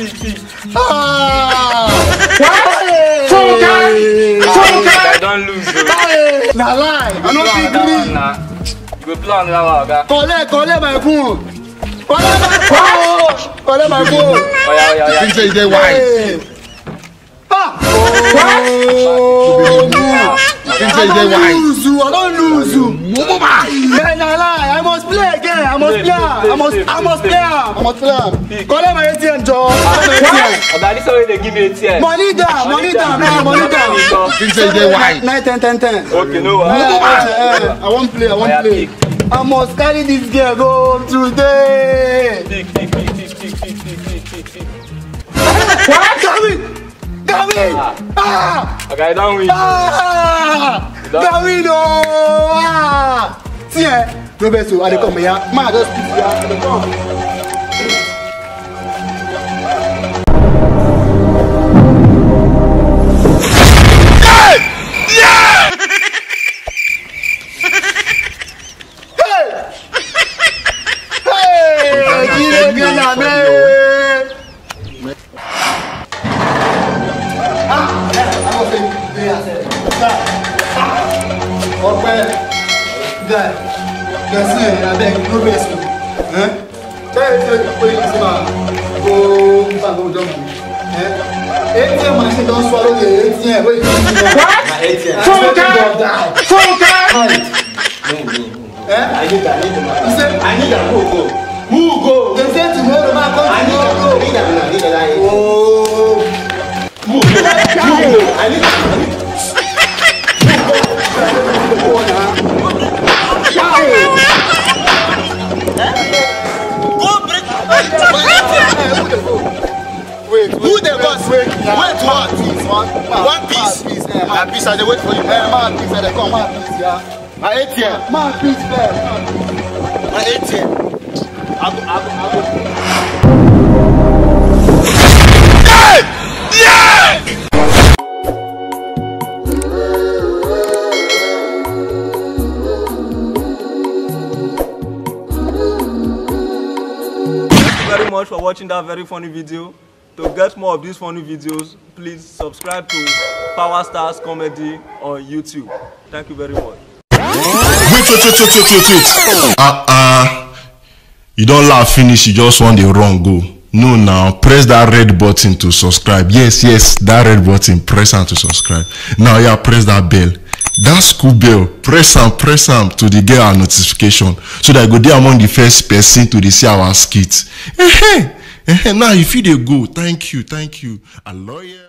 I don't lose. Na lie, I no fit gree. You go play on that one, oga. Collect my phone. Collect my phone. Oya. Think say you dey wise. Think say you dey wise. I don't lose. Yeah, na lie. I must play again. I must play. Collect my ATM, Joe. Oga, this one they give you ATM. Money down. Think say you dey wise. 9, 10. Okay, no. I won't play. I must carry this girl go home today. Tick. Gavin! Okay, I don't win. Gavin, no! See, Roberto, I come here. Man, just pick here. I come. ATM machine don't swallow the ATM. Wait, I need that. Who go? They say tomorrow, man, come tomorrow. I need that. Who go? I need that. Who the boss? Wait what? One piece. One piece. I dey wait for you. Man, please, I come. Man, please, yeah. My ATM. Man, please, man. My ATM. I go. Thank you very much for watching that very funny video. To get more of these funny videos, please subscribe to Power Stars Comedy on YouTube. Thank you very much. Wait. You don't laugh finish, you just want the wrong go. No, now press that red button to subscribe. Yes, that red button, press on to subscribe. Now, yeah, press that bell. That school bell, press am to the get our notification so that I go there among the first person to see our skits. Now, if you dey go, thank you. A lawyer.